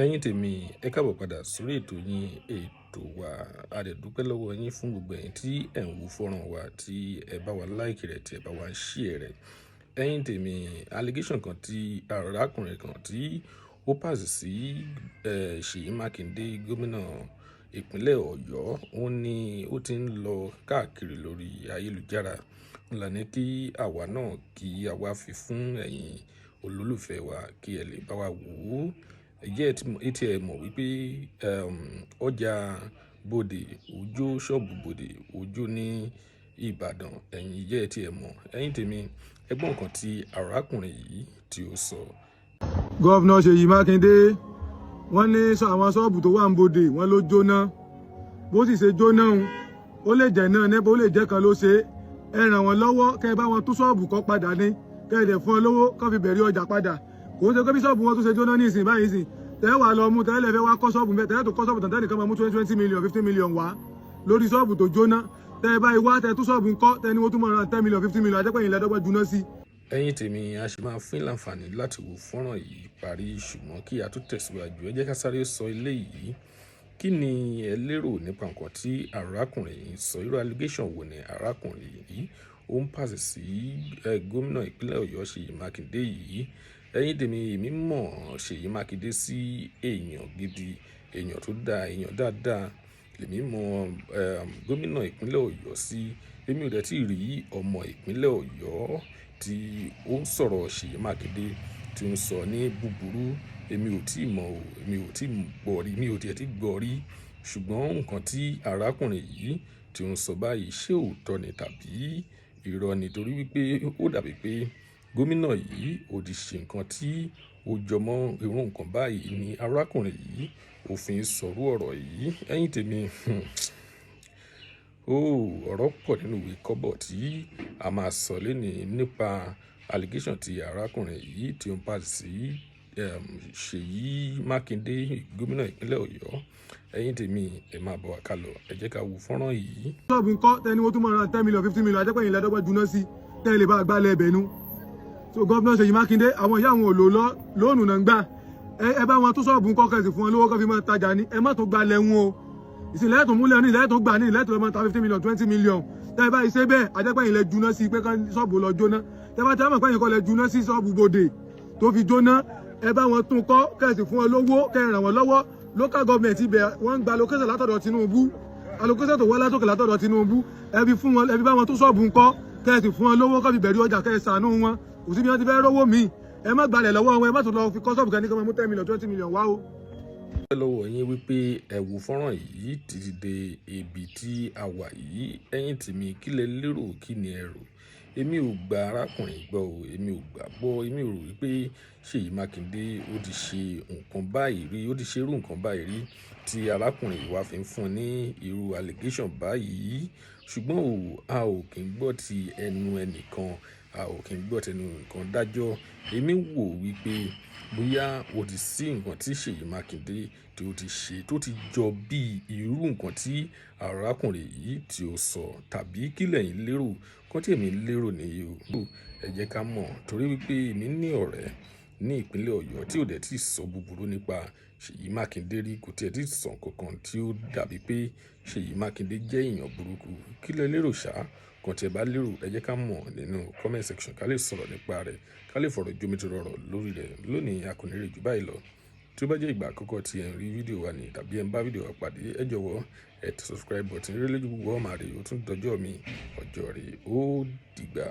Ẹ̀yin tèmi, ẹ káàbọ̀ padà sórí ètò yín ètò wa. A dẹ̀ dúpẹ́ lọ́wọ́ yín fún gbogbo ẹ̀yin tí ẹ̀ ń wo fọ́nrán wa, tí ẹ bá wa like rẹ̀, tí ẹ bá wa share rẹ̀. Ẹ̀yin tèmi, allegation kan tí arákùnrin kan tí ó pass sí SEYI Makinde, gómìnà ìpínlẹ̀ Ọ̀yọ́, ó ní ó ti ń lọ káàkiri lórí ayélujára. Ńlá ní kí àwa náà kí àwa fi fún ẹ̀yin olólùfẹ́ wa kí ẹ lè bá wa wò ó. Etí ẹ mọ̀ wípé ọjà Bódè, Òjó ṣọ́ọ̀bù Bódè, Òjó ní Ìbàdàn, ẹ̀yin jẹ́ etí ẹ mọ̀. Ẹ̀yin tèmi, ẹgbọ́n nǹkan tí arákùnrin yìí tí ó sọ. Gọ́vnà SEYI Makinde wọ́n ní àwọn ṣọ́ọ̀bù tó wà ń Bódè wọ́n ló jóná. Bó sì ṣe jóná ó lè jẹ́ náà nípa ó lè jẹ́ kan ló ṣe. Ẹ ràn wọ́n lọ́wọ́ kẹ́ ẹ bá wọn tún ṣọ́ọ̀bù kọ́ padà ní kẹ́ ẹ dẹ̀ fún ọ lówó kọ́ fi bẹ̀rẹ̀ ọjà padà. Kò ń ṣe pé bí ṣọ́ọ̀bù wọn tún ṣe jóná ní ìsìn báyìí sìn tẹ́ wà lọ mú tẹ́lẹ̀ fẹ́ wá kọ́ ṣọ́ọ̀bù mẹ́ tẹ́lẹ̀ tó kọ́ ṣọ́ọ̀bù tán nìkan máa mú 20 million 15 million wá lórí ṣọ́ọ̀bù tó jóná. Tẹ́ ẹ báyìí wá tẹ́ tún ṣọ́ọ̀bù ńkọ́ tẹ́ ni wọ́n tún máa ra 10 million 15 million ajẹ́pẹ̀yìn lẹ́dọ́gbọ̀n jóná sí. Ẹ̀yin tèmi, a ṣe máa fún láǹfààní láti wo fọ́nrán yìí parí, ṣùgbọ́n kí a tún tẹ̀síwájú ẹ jẹ́ ká sáré sọ eléyìí. Kí ni ẹ lérò nípa nǹkan tí arákùnrin yìí sọ? Irú allegation wo ni arákùnrin yìí ó ń pàṣẹ sí gómìnà ìpínlẹ̀ Ọ̀yọ́ SEYI Makinde yìí? Ẹ̀yin tèmi, èmi mọ̀ SEYI Makinde sí èèyàn gidi, èèyàn tó dáa, èèyàn dáadáa. Èmi mọ̀ gómìnà ìpínlẹ̀ Ọ̀yọ́ sí. Èmi ò dẹ̀ tí ì rí ọmọ ìpínlẹ̀ Ọ̀yọ́ tí ó ń sọ̀rọ̀ SEYI Makinde tí ó ń sọ ní búburú. Èmi ò tí ì mọ̀ o, èmi ò tí ì gbọ́ rí, mi ò tiẹ̀ tí gbọ́ rí. Ṣùgbọ́n nǹkan tí arákùnrin yìí tí ó ń sọ báyìí, ṣé òótọ́ ni tàbí irọ́ ni? Torí wípé ó dàbí pé gómìnà yìí ò ti ṣe nǹkan tí ó jọmọ́ irú nǹkan báyìí ni arákùnrin yìí ò fi ń sọrú ọ̀rọ̀ yìí. Ẹ̀yin tèmi, ọ̀rọ̀ pọ̀ nínú ìwé kọ́bọ̀ tí a máa sọ lénìí nípa allegation tí arákùnrin yìí tí ó ń pass sí SEYI Makinde, gómìnà ìpínlẹ̀ Ọ̀yọ́. Ẹ̀yin tèmi, ẹ máa bọ̀ wá ká lọ, ẹ jẹ́ ká wo fọ́nrán yìí. Ṣọ́ọ̀bù ńkọ́ tẹ́ ni wọ́n tún máa ra 10 million 15 million ajẹ́pẹ̀yìn lẹ́dọ́gbọ̀n jóná sí tẹ́ ẹ lè bá gbálẹ̀ ẹbẹ̀ nu. So gọ́vnà SEYI Makinde àwọn ìyá àwọn òlò lóònù náà ń gbà. Ẹ bá wọn tún ṣọ́ọ̀bù ńkọ́ kẹsì fún wọn lówó kọ́ fi máa tajà ní. Ẹ má tó gbalẹ̀ wọn o. Ìsìnlẹ̀ tó múlẹ̀ ní ilẹ̀ tó gbà ní ilẹ̀ tó lọ máa ta 15 million 20 million. Tẹ́ ẹ bá ṣe bẹ́ẹ̀ ajẹ́pẹ̀yìn lẹ jóná sí pé ṣọ́ọ̀bù lọ jóná. Tẹ́ bá tẹ́ mọ̀ pẹ́yìn kọ́ lẹ jóná sí ṣọ́ọ̀bù Bódè tó fi jóná. Ẹ bá wọn tún kọ́ kẹsì fún wọn lówó kẹ́ ràn wọ́n lọ́wọ́. Local government ibẹ̀ wọ́n ń gba allocation látọ̀dọ̀ Tinubu. Allocation tó wá látòkè látọ̀dọ̀ Tinubu. Ẹ fi bá wọn tún ṣọ́ọ̀bù ńkọ́ kẹsì fún wọn lówó kọ́ fi bẹ̀rẹ̀ ọjà kẹ́ ṣàánú wọn. Kò sí bí wọ́n ti fẹ́ rówó mi. Ẹ má gbalẹ̀ lọ́wọ́ wọn, ẹ má tún lọ fi kọ́ ṣọ́ọ̀bù kan ní kí wọ́n mú 10 million 20 million wá o. Lọ́wọ́ yín wípé ẹ wo fọ́nrán yìí títí dé ibi tí a wà yìí. Ẹ̀yin tèmi, kí lẹ lérò, kí ni ẹ rò? Èmi ò gba arákùnrin gbọ́ o, èmi ò gbàgbọ́. Èmi ò rò wípé SEYI Makinde ó ti ṣe nǹkan báyìí rí, ó ti ṣe irú nǹkan báyìí rí tí arákùnrin yìí wá fi ń fún ní irú allegation báyìí. Ṣùgbọ́n a ò kí ń gbọ́ ti ẹnu ẹnìkan, a ò kí ń gbọ́ tẹnu nǹkan dájọ́. Èmi wò wípé bóyá ó ti sí nǹkan tí SEYI Makinde tí ó ti ṣe tó ti jọ bí irú nǹkan tí arákùnrin yìí tí ó sọ, tàbí kí lẹ̀yin lérò? Kọ́ tí èmi lérò nìyí o. Ẹ jẹ́ ká mọ̀, torí wípé èmi ní ọ̀rẹ́ ní ìpínlẹ̀ Ọ̀yọ́ tí ò dẹ̀ tí sọ búburú nípa SEYI Makinde rí, kò tiẹ̀ tí sọ nǹkan tí ó dàbí pé SEYI Makinde jẹ́ èèyàn burúkú. Kí lẹ lérò ṣá? Kan tí ẹ bá lérò, ẹ jẹ́ ká mọ̀ nínú comment section ká lè sọ̀rọ̀ nípa rẹ̀, ká lè fọ̀rọ̀ jomitoro ọ̀rọ̀ lórí rẹ̀. Lónìí a kò ní rí jù báyìí lọ. Tí ó bá jẹ́ ìgbà àkọ́kọ́ tí ẹ ń rí fídíò wa ni tàbí ẹ ń bá fídíò wa pàdé, ẹ jọ̀wọ́ ẹ tẹ subscribe button rí lójú gbogbo ọmọ rẹ̀, ó tún dọjọ́ mi ọjọ́ rẹ̀ ó dìgbà.